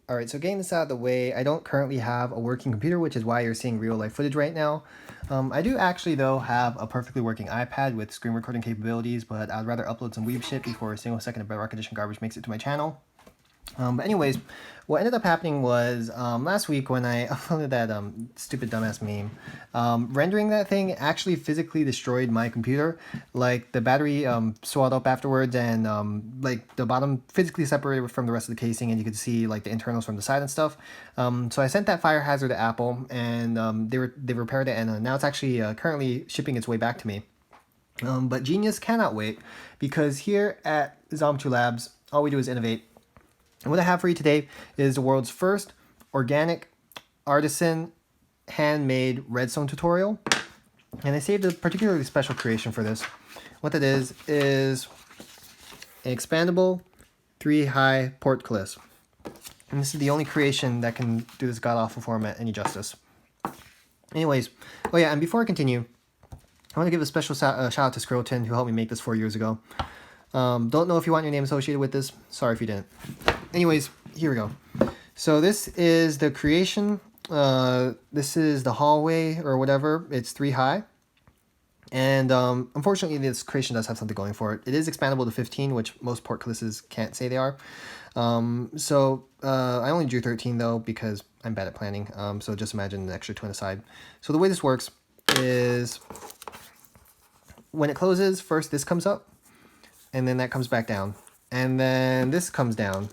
Alright, so getting this out of the way, I don't currently have a working computer, which is why you're seeing real life footage right now. I do actually, though, have a perfectly working iPad with screen recording capabilities, but I'd rather upload some weeb shit before a single second of Bedrock Edition garbage makes it to my channel. But anyways, what ended up happening was last week when I uploaded that stupid dumbass meme, rendering that thing actually physically destroyed my computer. Like the battery swelled up afterwards, and like the bottom physically separated from the rest of the casing, and you could see like the internals from the side and stuff. So I sent that fire hazard to Apple, and they repaired it, and now it's actually currently shipping its way back to me. But genius cannot wait, because here at Zombachu Labs, all we do is innovate. And what I have for you today is the world's first organic, artisan, handmade redsone tutorial. And I saved a particularly special creation for this. What that is an expandable 3-high portcullis. And this is the only creation that can do this god-awful format any justice. Anyways, oh yeah, and before I continue, I want to give a special shout out to Skeleton, who helped me make this 4 years ago. Don't know if you want your name associated with this. Sorry if you didn't. Anyways, here we go. So this is the creation. This is the hallway or whatever. It's 3 high. And unfortunately, this creation does have something going for it. It is expandable to 15, which most portcullises can't say they are. I only drew 13 though, because I'm bad at planning. So just imagine an extra 2 on the side. So the way this works is when it closes, first this comes up, and then that comes back down. And then this comes down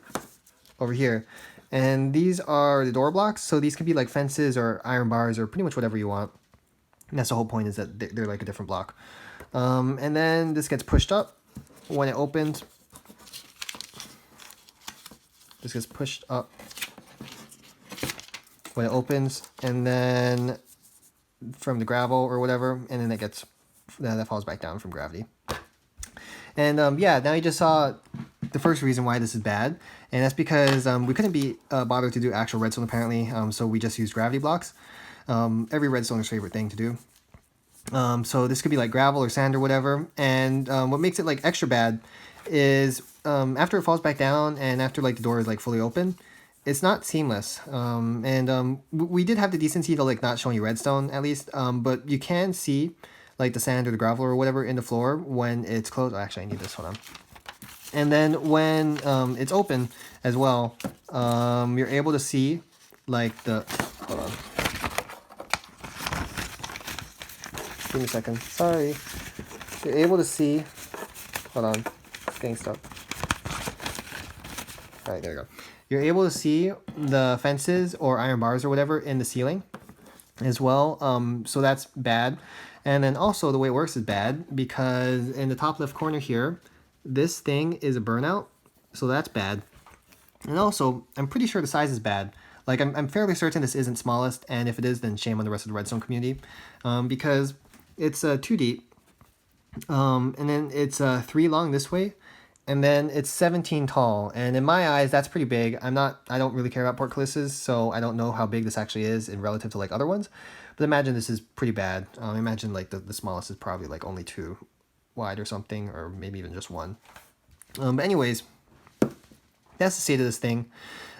over here. And these are the door blocks. So these could be like fences or iron bars or pretty much whatever you want. And that's the whole point, is that they're like a different block. And then this gets pushed up when it opens. This gets pushed up when it opens, and then from the gravel or whatever, and then that falls back down from gravity. And yeah, now you just saw the first reason why this is bad, and that's because we couldn't be bothered to do actual redstone apparently, so we just used gravity blocks. Every redstoner's favorite thing to do. So this could be like gravel or sand or whatever, and what makes it like extra bad is after it falls back down and after like the door is like fully open, it's not seamless. We did have the decency to like not showing you redstone at least, but you can see like the sand or the gravel or whatever in the floor when it's closed. Oh, actually, I need this, hold on. And then when it's open as well, you're able to see like the, hold on. Give me a second, sorry. You're able to see, hold on, it's getting stuck. All right, there we go. You're able to see the fences or iron bars or whatever in the ceiling as well. So that's bad. And then also the way it works is bad, because in the top left corner here, this thing is a burnout. So that's bad. And also, I'm pretty sure the size is bad. Like, I'm fairly certain this isn't smallest, and if it is, then shame on the rest of the redstone community, because it's 2 deep, and then it's 3 long this way, and then it's 17 tall. And in my eyes, that's pretty big. I don't really care about portcullises, so I don't know how big this actually is in relative to like other ones. But imagine this is pretty bad. Imagine like the smallest is probably like only 2 wide or something, or maybe even just 1. But anyways, that's the state of this thing.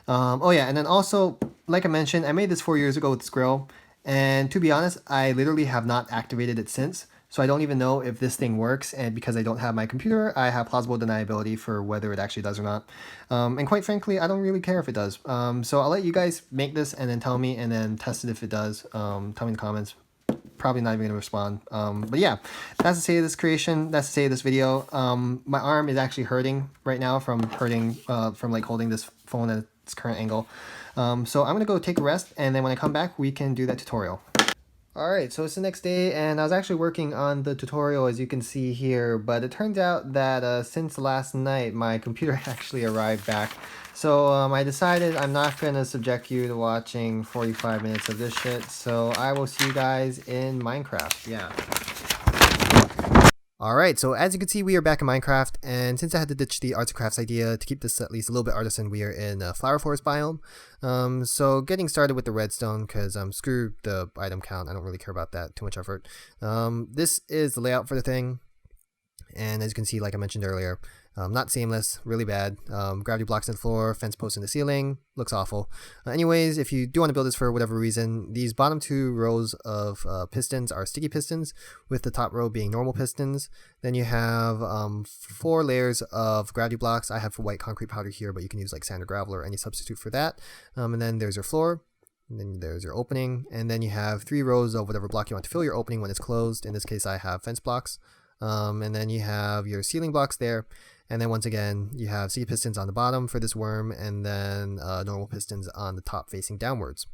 Oh yeah, and then also, like I mentioned, I made this 4 years ago with this grill, and to be honest, I literally have not activated it since. So I don't even know if this thing works, and because I don't have my computer, I have plausible deniability for whether it actually does or not. And quite frankly, I don't really care if it does. So I'll let you guys make this and then tell me, and then test it if it does. Tell me in the comments. Probably not even gonna respond. But yeah, that's the state of this creation. That's the state of this video. My arm is actually hurting right now from like holding this phone at its current angle. So I'm gonna go take a rest, and then when I come back, we can do that tutorial. Alright, so it's the next day, and I was actually working on the tutorial, as you can see here, but it turns out that since last night, my computer actually arrived back. So I decided I'm not going to subject you to watching 45 minutes of this shit, so I will see you guys in Minecraft. Yeah. Alright, so as you can see, we are back in Minecraft, and since I had to ditch the arts and crafts idea to keep this at least a little bit artisan, we are in a flower forest biome. So getting started with the redstone, because screw the item count, I don't really care about that, too much effort. This is the layout for the thing, and as you can see, like I mentioned earlier, Not seamless, really bad. Gravity blocks in the floor, fence posts in the ceiling, looks awful. Anyways, if you do want to build this for whatever reason, these bottom 2 rows of pistons are sticky pistons, with the top row being normal pistons. Then you have 4 layers of gravity blocks. I have white concrete powder here, but you can use like sand or gravel or any substitute for that. And then there's your floor. And then there's your opening, and then you have 3 rows of whatever block you want to fill your opening when it's closed. In this case, I have fence blocks. And then you have your ceiling blocks there, and then once again you have sticky pistons on the bottom for this worm, and then normal pistons on the top facing downwards.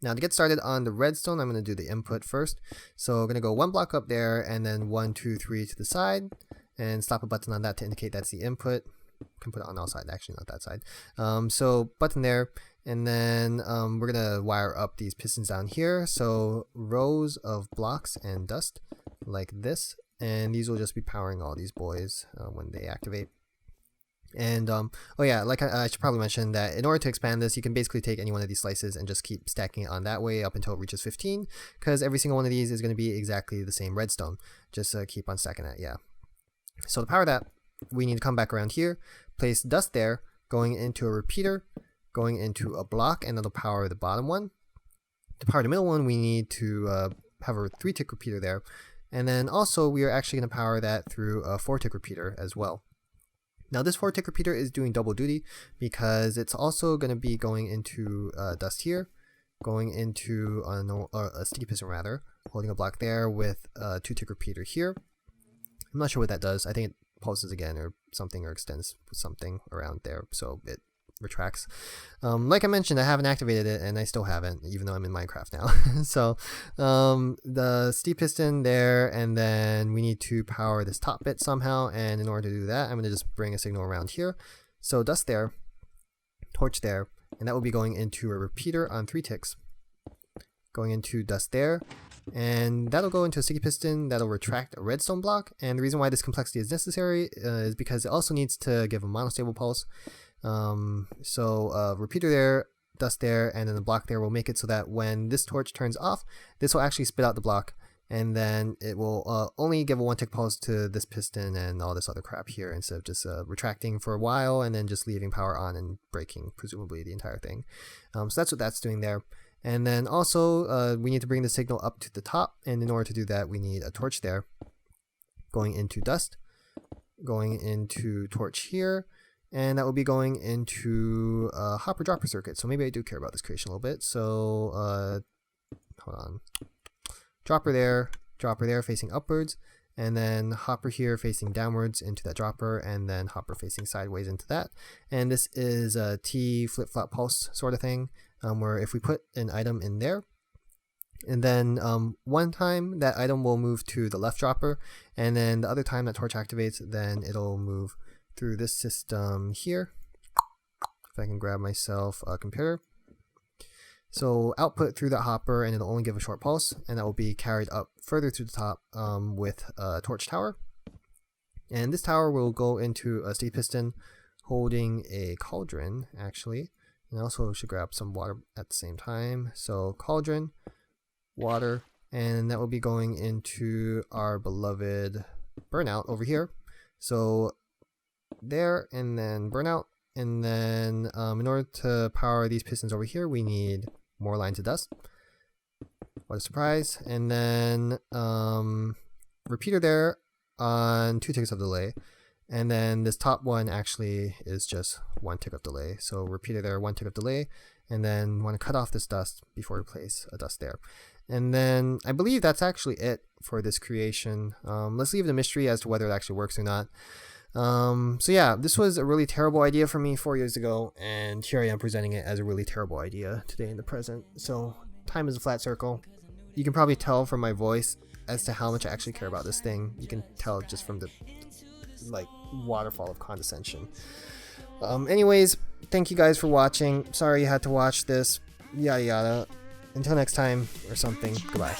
Now to get started on the redstone, I'm going to do the input first. So I'm going to go 1 block up there, and then 1, 2, 3 to the side, and slap a button on that to indicate that's the input. Can put it on all sides, actually not that side. So button there, and then we're gonna wire up these pistons down here. So rows of blocks and dust like this, and these will just be powering all these boys when they activate. And oh yeah, like I should probably mention that in order to expand this, you can basically take any one of these slices and just keep stacking it on that way up until it reaches 15, because every single one of these is going to be exactly the same redstone. Just keep on stacking that. Yeah. So to power that, we need to come back around here, place dust there, going into a repeater, going into a block, and that'll power the bottom one. To power the middle one, we need to have a 3-tick repeater there, and then also we are actually going to power that through a 4-tick repeater as well. Now this 4-tick repeater is doing double duty because it's also going to be going into dust here, going into a sticky piston rather, holding a block there with a 2-tick repeater here. I'm not sure what that does. I think it pulses again or something, or extends something around there, so it retracts. Like I mentioned, I haven't activated it, and I still haven't, even though I'm in Minecraft now. So the steep piston there, and then we need to power this top bit somehow, and in order to do that, I'm going to just bring a signal around here. So dust there, torch there, and that will be going into a repeater on 3 ticks, going into dust there, and that'll go into a sticky piston that'll retract a redstone block. And the reason why this complexity is necessary is because it also needs to give a monostable pulse. Repeater there, dust there, and then the block there will make it so that when this torch turns off, this will actually spit out the block, and then it will only give a 1-tick pulse to this piston and all this other crap here, instead of just retracting for a while and then just leaving power on and breaking presumably the entire thing. So that's what that's doing there. And then also we need to bring the signal up to the top, and in order to do that we need a torch there, going into dust, going into torch here, and that will be going into a hopper dropper circuit. So maybe I do care about this creation a little bit. So hold on, dropper there facing upwards, and then hopper here facing downwards into that dropper, and then hopper facing sideways into that. And this is a T flip-flop pulse sort of thing, where if we put an item in there, and then one time that item will move to the left dropper, and then the other time that torch activates, then it'll move through this system here. If I can grab myself a computer. So output through that hopper, and it'll only give a short pulse, and that will be carried up further to the top with a torch tower. And this tower will go into a sticky piston holding a cauldron, actually. And I also should grab some water at the same time. So cauldron, water, and that will be going into our beloved burnout over here. So there, and then burnout, and then in order to power these pistons over here, we need more lines of dust. What a surprise. And then repeater there on 2 ticks of delay. And then this top one actually is just 1 tick of delay. So repeater there, 1 tick of delay, and then want to cut off this dust before we place a dust there. And then I believe that's actually it for this creation. Let's leave the mystery as to whether it actually works or not. So yeah, this was a really terrible idea for me 4 years ago, and here I am presenting it as a really terrible idea today in the present. So time is a flat circle. You can probably tell from my voice as to how much I actually care about this thing. You can tell just from the like waterfall of condescension. Anyways, thank you guys for watching. Sorry you had to watch this, yada yada. Until next time or something, goodbye.